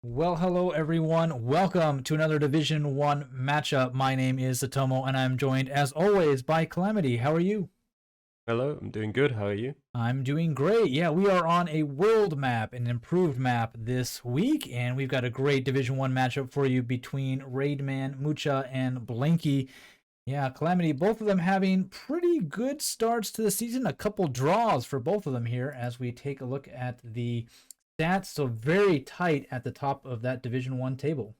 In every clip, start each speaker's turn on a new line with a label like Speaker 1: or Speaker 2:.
Speaker 1: Well, hello everyone. Welcome to another Division 1 matchup. My name is Satomo and I'm joined as always by Calamity. How are you?
Speaker 2: Hello, I'm doing good. How are you?
Speaker 1: I'm doing great. Yeah, we are on a world map, an improved map this week, and we've got a great Division 1 matchup for you between Raidman Mucha and Blinky. Yeah, Calamity, both of them having pretty good starts to the season. A couple draws for both of them here as we take a look at the stats. So very tight at the top of that Division 1 table.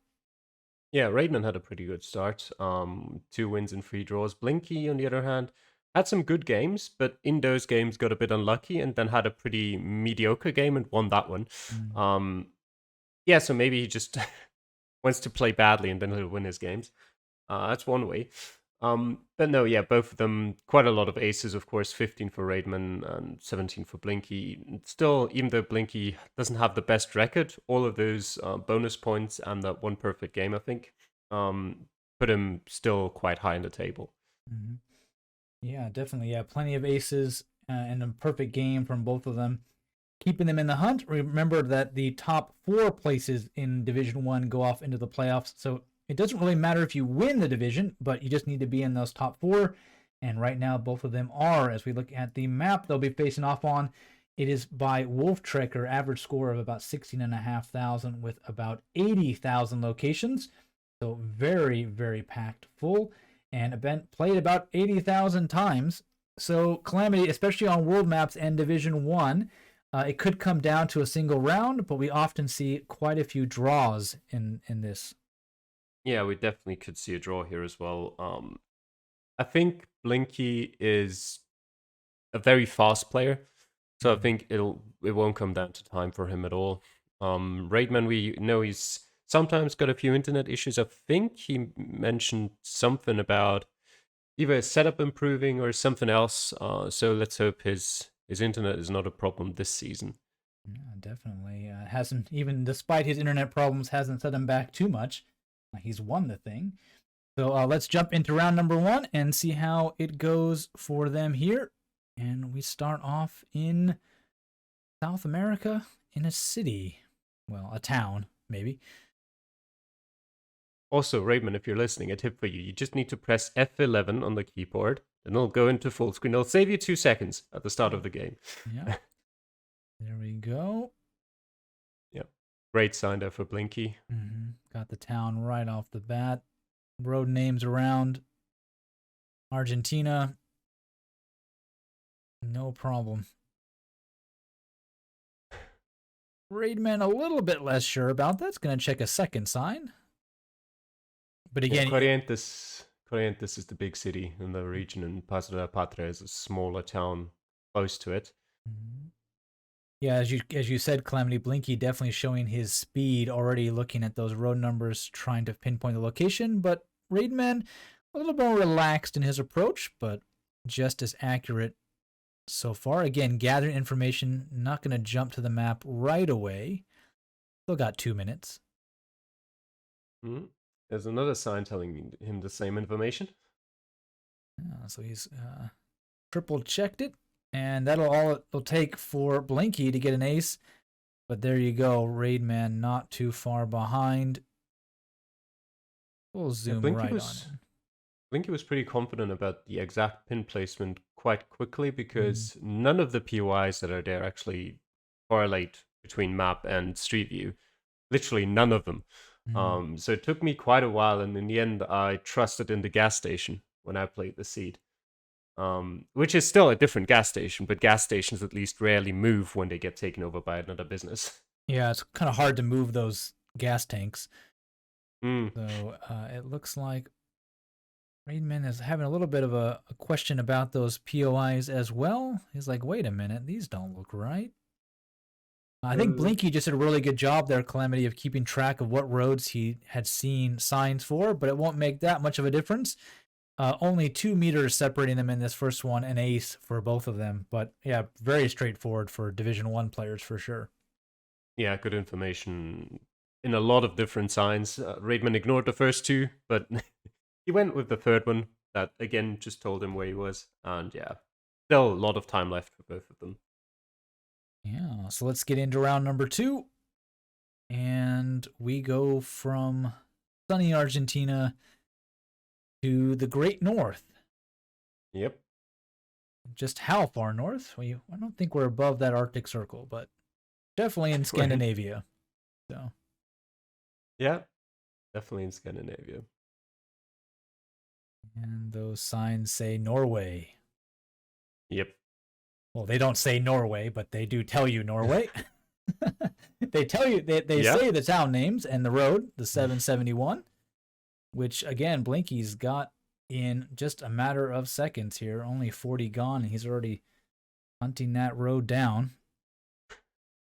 Speaker 2: Yeah, Raidman had a pretty good start. 2 wins and 3 draws. Blinky, on the other hand, had some good games, but in those games got a bit unlucky and then had a pretty mediocre game and won that one.
Speaker 1: Mm.
Speaker 2: Um, yeah, so maybe he just wants to play badly and then he'll win his games. That's one way. But no, yeah, both of them quite a lot of aces, of course. 15 for Raidman and 17 for Blinky. Still, even though Blinky doesn't have the best record, all of those bonus points and that one perfect game, I think, put him still quite high in the table.
Speaker 1: Mhm. Yeah, definitely. Yeah, plenty of aces and a perfect game from both of them, keeping them in the hunt. Remember that the top four places in Division One go off into the playoffs, so it doesn't really matter if you win the division, but you just need to be in those top four. And right now, both of them are. As we look at the map they'll be facing off on, it is by Wolf Trekker, average score of about 16,500 with about 80,000 locations. So very, very packed full. And event played about 80,000 times. So Calamity, especially on world maps and Division 1, it could come down to a single round, but we often see quite a few draws in this.
Speaker 2: Yeah, we definitely could see a draw here as well. I think Blinky is a very fast player. So I
Speaker 1: Mm-hmm.
Speaker 2: think it won't come down to time for him at all. Raidman, we know he's sometimes got a few internet issues. I think he mentioned something about either his setup improving or something else. So let's hope his internet is not a problem this season.
Speaker 1: Yeah, definitely. Hasn't, even despite his internet problems, hasn't set him back too much. He's won the thing. So let's jump into round number one and see how it goes for them here. And we start off in South America in a city. Well, a town, maybe.
Speaker 2: Also, Raidman, if you're listening, a tip for you: you just need to press F11 on the keyboard, and it'll go into full screen. It'll save you 2 seconds at the start of the game.
Speaker 1: Yeah, there we go.
Speaker 2: Yep, great sign there for Blinky.
Speaker 1: Got the town right off the bat. Road names around Argentina. No problem. Raidman a little bit less sure about that's going to check a second sign. But
Speaker 2: Yeah,
Speaker 1: again,
Speaker 2: Corrientes is the big city in the region, and Paso de la Patria is a smaller town close to it.
Speaker 1: yeah, as you said, Calamity Blinky definitely showing his speed already. Looking at those road numbers, trying to pinpoint the location. But Raidman a little more relaxed in his approach, but just as accurate so far. Again, gathering information. Not going to jump to the map right away. Still got 2 minutes.
Speaker 2: Hmm. There's another sign telling him the same information.
Speaker 1: So he's triple checked it, and that'll all it'll take for Blinky to get an ace. But there you go, Raidman not too far behind. We'll
Speaker 2: Yeah,
Speaker 1: zoom right on in.
Speaker 2: Blinky was pretty confident about the exact pin placement quite quickly
Speaker 1: Mm-hmm.
Speaker 2: because none of the POIs that are there actually correlate between map and Street View. Literally none of them.
Speaker 1: Mm-hmm.
Speaker 2: So it took me quite a while, and in the end, I trusted in the gas station when I played the seed. Which is still a different gas station, but gas stations at least rarely move when they get taken over by another business.
Speaker 1: Yeah, it's kind of hard to move those gas tanks.
Speaker 2: Mm.
Speaker 1: So it looks like Raidman is having a little bit of a question about those POIs as well. He's like, wait a minute, these don't look right. I think
Speaker 2: Uh,
Speaker 1: Blinky just did a really good job there, Calamity, of keeping track of what roads he had seen signs for, but it won't make that much of a difference. Only 2 meters separating them in this first one, an ace for both of them. But yeah, very straightforward for Division 1 players for sure.
Speaker 2: yeah, good information in a lot of different signs. Raidman ignored the first two, but he went with the third one. That again just told him where he was, and yeah, still a lot of time left for both of them.
Speaker 1: Yeah, so let's get into round number two. And we go from sunny Argentina to the Great North.
Speaker 2: Yep.
Speaker 1: Just how far north? I don't think we're above that Arctic Circle, but definitely in Scandinavia. So
Speaker 2: yeah, definitely in Scandinavia.
Speaker 1: And those signs say Norway.
Speaker 2: Yep.
Speaker 1: Well, they don't say Norway, but they do tell you Norway. They tell you, they say the town names and the road, the 771, which again, Blinky's got in just a matter of seconds here. Only 40 gone, and he's already hunting that road down.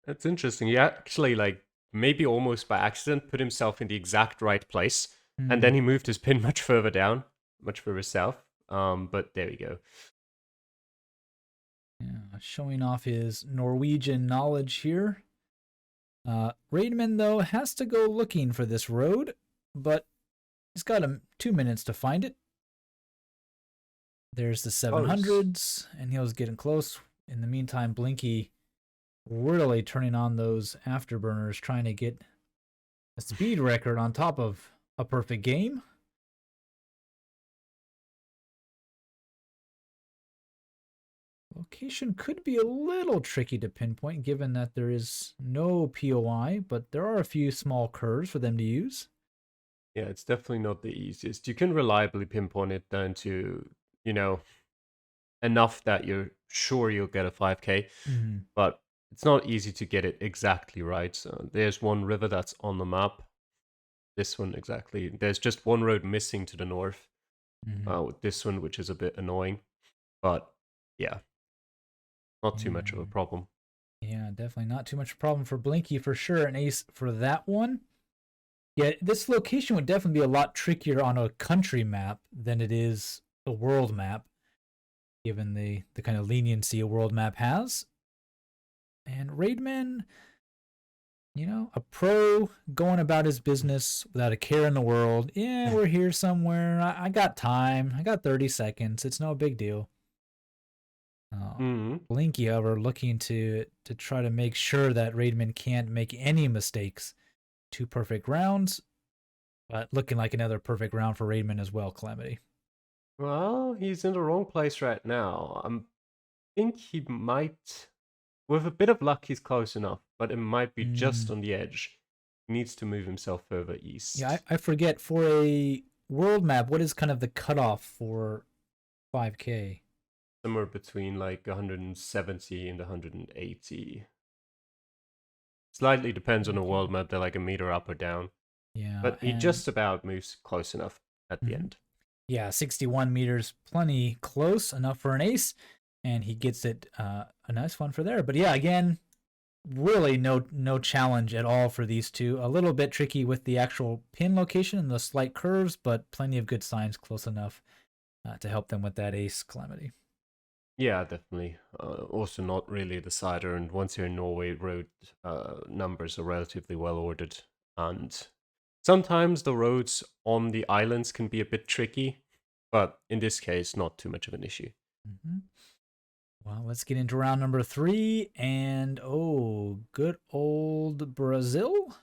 Speaker 2: That's interesting. He actually, like, maybe almost by accident, put himself in the exact right place. And then he moved his pin much further down, much further south. But there we go.
Speaker 1: Yeah, showing off his Norwegian knowledge here. Raidman, though, has to go looking for this road, but he's got 2 minutes to find it. There's the 700s, and he was getting close. In the meantime, Blinky really turning on those afterburners, trying to get a speed record on top of a perfect game. Location could be a little tricky to pinpoint given that there is no POI, but there are a few small curves for them to use.
Speaker 2: Yeah, it's definitely not the easiest. You can reliably pinpoint it down to, enough that you're sure you'll get a 5K, but it's not easy to get it exactly right. So there's one river that's on the map. This one exactly. There's just one road missing to the north. With this one, which is a bit annoying, but yeah, not too much of a problem.
Speaker 1: Yeah, definitely not too much of a problem for Blinky for sure. An ace for that one. Yeah, this location would definitely be a lot trickier on a country map than it is a world map, given the kind of leniency a world map has. And Raidman, a pro going about his business without a care in the world. Yeah, we're here somewhere. I got time. I got 30 seconds. It's no big deal. Blinky, however, looking to try to make sure that Raidman can't make any mistakes. 2 perfect rounds, but looking like another perfect round for Raidman as well, Calamity.
Speaker 2: Well, he's in the wrong place right now. I think he might, with a bit of luck, he's close enough, but it might be just on the edge. He needs to move himself further east.
Speaker 1: Yeah, I forget, for a world map, what is kind of the cutoff for 5K?
Speaker 2: Somewhere between like 170 and 180. Slightly depends on the world map. They're like a meter up or down.
Speaker 1: Yeah.
Speaker 2: But he just about moves close enough at the end.
Speaker 1: Yeah, 61 meters, plenty close enough for an ace. And he gets it, a nice one for there. But yeah, again, really no challenge at all for these two. A little bit tricky with the actual pin location and the slight curves, but plenty of good signs close enough to help them with that ace, Calamity.
Speaker 2: Yeah, definitely. Also not really a decider, and once you're in Norway, road numbers are relatively well ordered, and sometimes the roads on the islands can be a bit tricky, but in this case, not too much of an issue.
Speaker 1: Well, let's get into round number 3, and good old Brazil?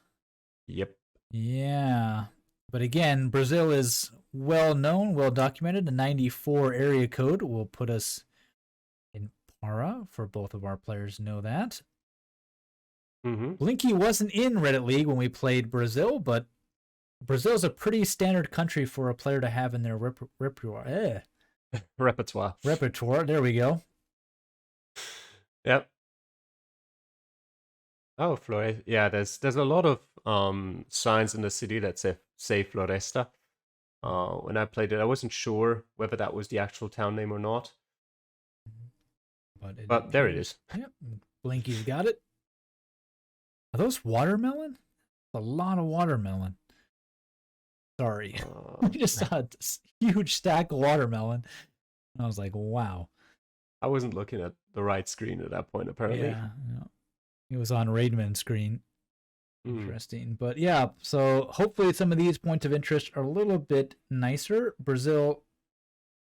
Speaker 2: Yep.
Speaker 1: Yeah. But again, Brazil is well known, well documented. The 94 area code will put us in Para, for both of our players know that. Blinky wasn't in Reddit League when we played Brazil, but Brazil is a pretty standard country for a player to have in their repertoire. Repertoire, there we go.
Speaker 2: Yep. Oh, Floresta. Yeah, there's a lot of signs in the city that say Floresta. When I played it, I wasn't sure whether that was the actual town name or not. But there it is.
Speaker 1: Yep, Blinky's got it. Are those watermelon? A lot of watermelon. Sorry. I just saw a huge stack of watermelon. And I was like, wow.
Speaker 2: I wasn't looking at the right screen at that point, apparently.
Speaker 1: Yeah. It was on Raidman's screen. Interesting. But yeah, so hopefully some of these points of interest are a little bit nicer. Brazil,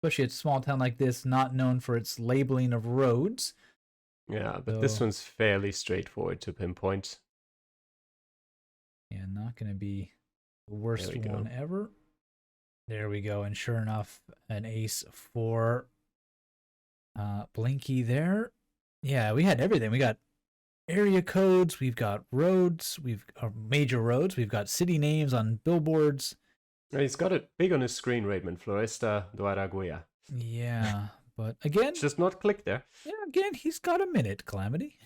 Speaker 1: especially a small town like this, not known for its labeling of roads.
Speaker 2: Yeah, but this one's fairly straightforward to pinpoint.
Speaker 1: not going to be the worst one ever. There we go. And sure enough, an ace for Blinky there. Yeah, we had everything. We got area codes, we've got roads, we've major roads, we've got city names on billboards.
Speaker 2: He's got it big on his screen, Raidman. Floresta do Araguaia.
Speaker 1: Yeah, but again,
Speaker 2: it's just not click there.
Speaker 1: Yeah, again, he's got a minute, Calamity.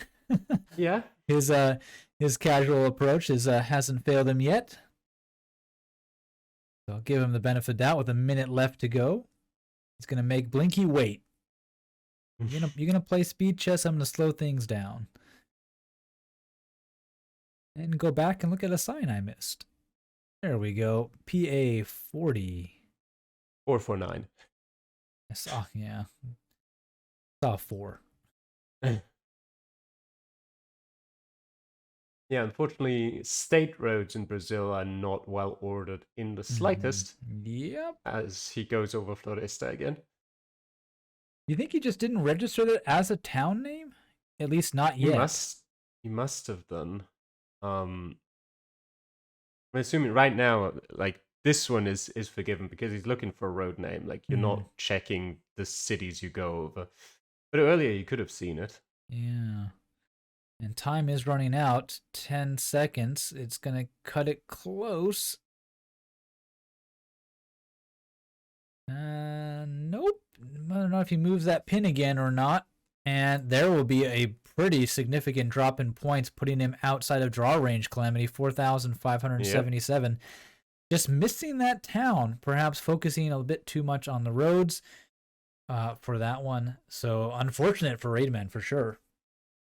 Speaker 2: Yeah.
Speaker 1: His casual approach hasn't failed him yet. So I'll give him the benefit of the doubt with a minute left to go. He's gonna make Blinky wait. You're gonna play speed chess. I'm gonna slow things down. And go back and look at a sign I missed. There we go. PA 40.
Speaker 2: 449.
Speaker 1: Oh, yeah. Saw 4.
Speaker 2: Yeah, unfortunately, state roads in Brazil are not well ordered in the slightest.
Speaker 1: Yep.
Speaker 2: As he goes over Floresta again.
Speaker 1: You think he just didn't register it as a town name? At least not yet.
Speaker 2: He must have done. I'm assuming right now, like, this one is forgiven because he's looking for a road name. Like, you're not checking the cities you go over. But earlier you could have seen it.
Speaker 1: Yeah. And time is running out. 10 seconds. It's going to cut it close. Nope. I don't know if he moves that pin again or not. And there will be a pretty significant drop in points, putting him outside of draw range, Calamity. 4,577. Yep. Just missing that town, perhaps focusing a bit too much on the roads for that one. So unfortunate for Raidman, for sure.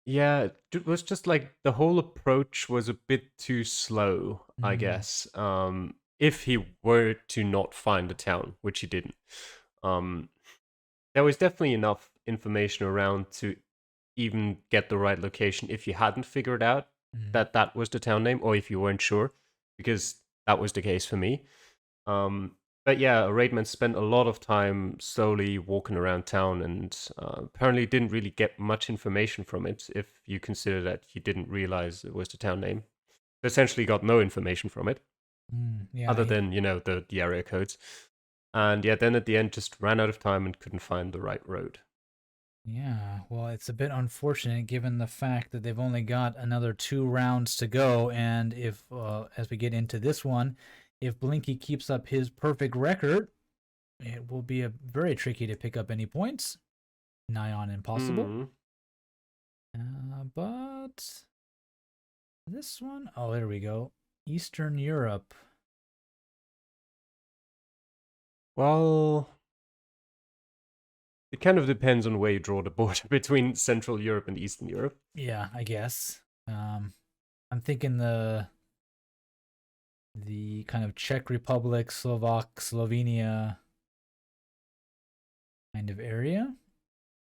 Speaker 2: Yeah, it was just like the whole approach was a bit too slow, I guess. If he were to not find the town, which he didn't. There was definitely enough information around to even get the right location if you hadn't figured out that that was the town name, or if you weren't sure, because that was the case for me. But yeah, Raidman spent a lot of time slowly walking around town and apparently didn't really get much information from it if you consider that he didn't realize it was the town name. Essentially got no information from it, other than, the area codes. And yeah, then at the end just ran out of time and couldn't find the right road.
Speaker 1: Yeah, well, it's a bit unfortunate given the fact that they've only got another 2 rounds to go. And if, as we get into this one, if Blinky keeps up his perfect record, it will be very tricky to pick up any points. Nigh on impossible. But this one, oh, there we go. Eastern Europe.
Speaker 2: Well, it kind of depends on where you draw the border between Central Europe and Eastern Europe.
Speaker 1: Yeah, I guess. I'm thinking the kind of Czech Republic, Slovenia kind of area,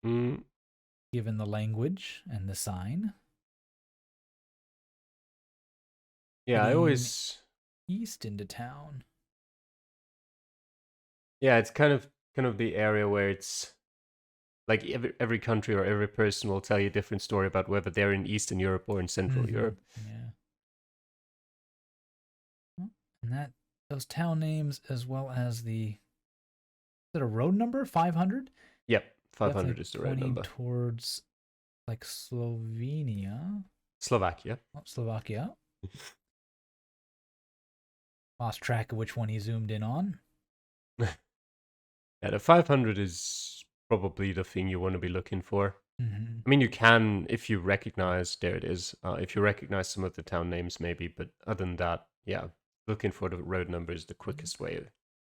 Speaker 1: given the language and the sign.
Speaker 2: Yeah, I always
Speaker 1: east into town.
Speaker 2: Yeah, it's kind of the area where it's like every country or every person will tell you a different story about whether they're in Eastern Europe or in Central Europe.
Speaker 1: Yeah. And those town names, as well as is it a road number? 500?
Speaker 2: Yep, 500 is the road number.
Speaker 1: Towards like Slovakia.
Speaker 2: Oh,
Speaker 1: Slovakia. Lost track of which one he zoomed in on.
Speaker 2: Yeah, the 500 is probably the thing you want to be looking for. I mean, you can, if you recognize, there it is, if you recognize some of the town names maybe, but other than that, yeah, looking for the road number is the quickest way of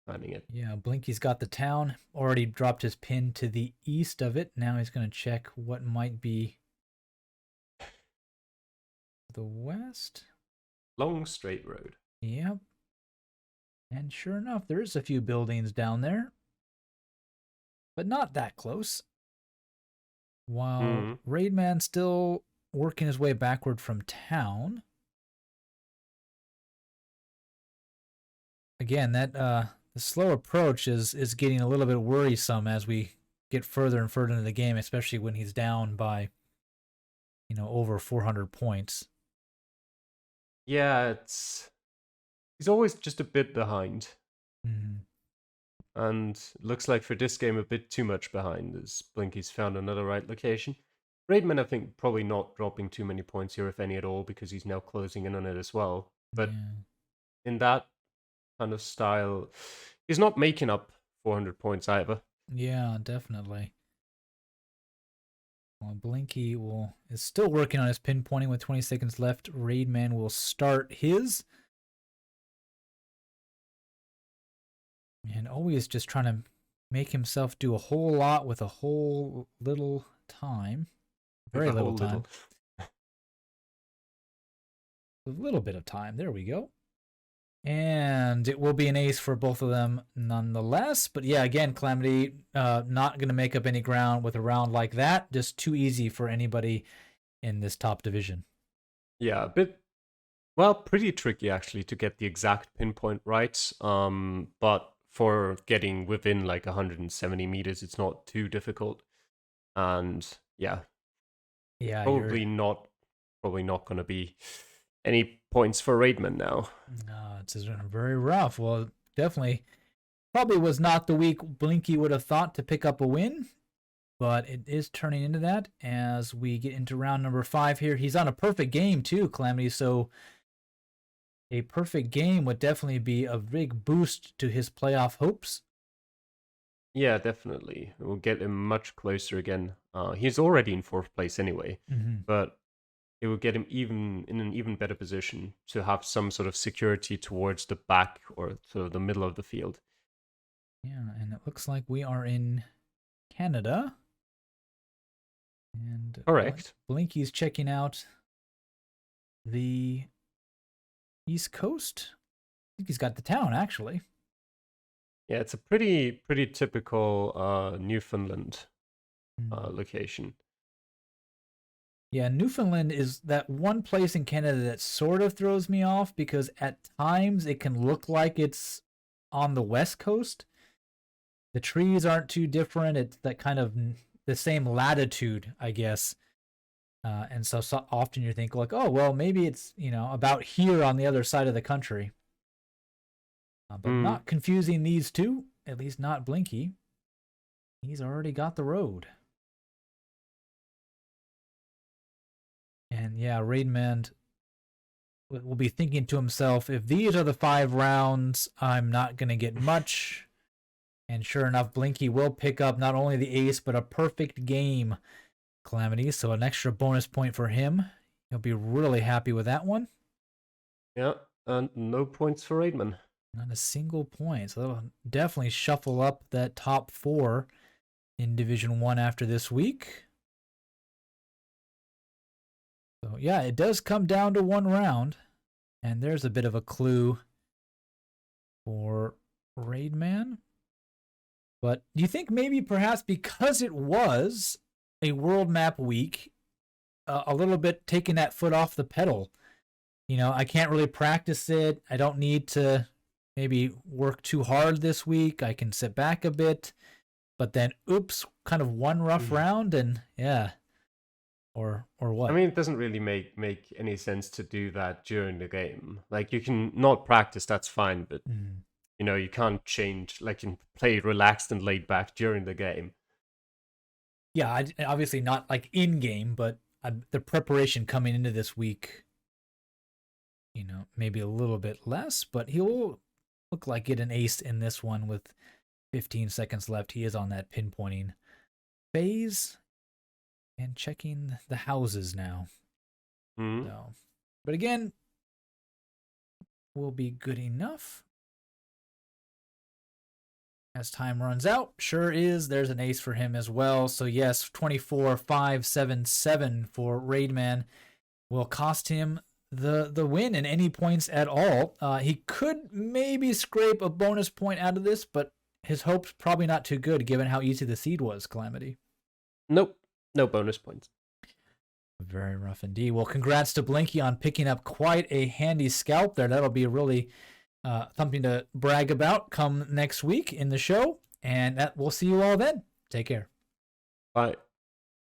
Speaker 2: finding it. Yeah,
Speaker 1: Blinky's got the town, already dropped his pin to the east of it. Now he's going to check what might be the west.
Speaker 2: Long straight road.
Speaker 1: Yep. And sure enough, there is a few buildings down there, but not that close. While Raidman still working his way backward from town. Again, that the slow approach is getting a little bit worrisome as we get further and further into the game, especially when he's down by, over 400 points.
Speaker 2: Yeah, it's He's always just a bit behind.
Speaker 1: Mhm.
Speaker 2: And looks like for this game a bit too much behind as Blinky's found another right location. Raidman, I think, probably not dropping too many points here, if any at all, because he's now closing in on it as well. But
Speaker 1: Yeah.
Speaker 2: in that kind of style, he's not making up 400 points either.
Speaker 1: Yeah, definitely. Well, Blinky is still working on his pinpointing with 20 seconds left. Raidman will start his. And always just trying to make himself do a whole lot with a whole little time. Very little time. A little bit of time. There we go. And it will be an ace for both of them nonetheless. But yeah, again, Calamity not going to make up any ground with a round like that. Just too easy for anybody in this top division.
Speaker 2: Yeah, a bit, well, pretty tricky actually to get the exact pinpoint right. But for getting within like 170 meters, it's not too difficult. And yeah, probably not going to be any points for Raidman now.
Speaker 1: No, it's very rough. Well, definitely probably was not the week Blinky would have thought to pick up a win, but it is turning into that as we get into round number 5 here. He's on a perfect game too, Calamity, so a perfect game would definitely be a big boost to his playoff hopes.
Speaker 2: Yeah, definitely. It will get him much closer again. He's already in 4th place anyway, but it will get him in an even better position to have some sort of security towards the back or sort of the middle of the field.
Speaker 1: Yeah, and it looks like we are in Canada. And
Speaker 2: correct.
Speaker 1: Blinky's checking out the East Coast. I think he's got the town, actually.
Speaker 2: Yeah, it's a pretty typical Newfoundland location.
Speaker 1: Yeah, Newfoundland is that one place in Canada that sort of throws me off because at times it can look like it's on the West Coast. The trees aren't too different. It's that kind of the same latitude, I guess. And so often you think like, oh, well, maybe it's, about here on the other side of the country. But not confusing these two, at least not Blinky. He's already got the road. And yeah, Raidman will be thinking to himself, if these are the 5 rounds, I'm not going to get much. And sure enough, Blinky will pick up not only the ace, but a perfect game, Calamity. So an extra bonus point for him. He'll be really happy with that one.
Speaker 2: Yeah, and no points for Raidman.
Speaker 1: Not a single point. So that'll definitely shuffle up that top 4 in Division 1 after this week. So yeah, it does come down to 1 round. And there's a bit of a clue for Raidman. But do you think maybe perhaps because it was a world map week, a little bit taking that foot off the pedal? I can't really practice it. I don't need to maybe work too hard this week. I can sit back a bit. But then, oops, kind of one rough round and yeah. Or what?
Speaker 2: I mean, it doesn't really make any sense to do that during the game. Like, you can not practice, that's fine, but you can't change. Like, you can play relaxed and laid back during the game.
Speaker 1: Yeah, obviously not like in game, but the preparation coming into this week, maybe a little bit less, but he'll look like get an ace in this one with 15 seconds left. He is on that pinpointing phase. And checking the houses now. So, but again, will be good enough. As time runs out, sure is. There's an ace for him as well. So yes, 24-5-7-7 for Raidman will cost him the win and any points at all. He could maybe scrape a bonus point out of this, but his hopes probably not too good given how easy the seed was, Calamity.
Speaker 2: Nope. No bonus points.
Speaker 1: Very rough indeed. Well, congrats to Blinky on picking up quite a handy scalp there. That'll be really something to brag about come next week in the show. And we'll see you all then. Take care.
Speaker 2: Bye.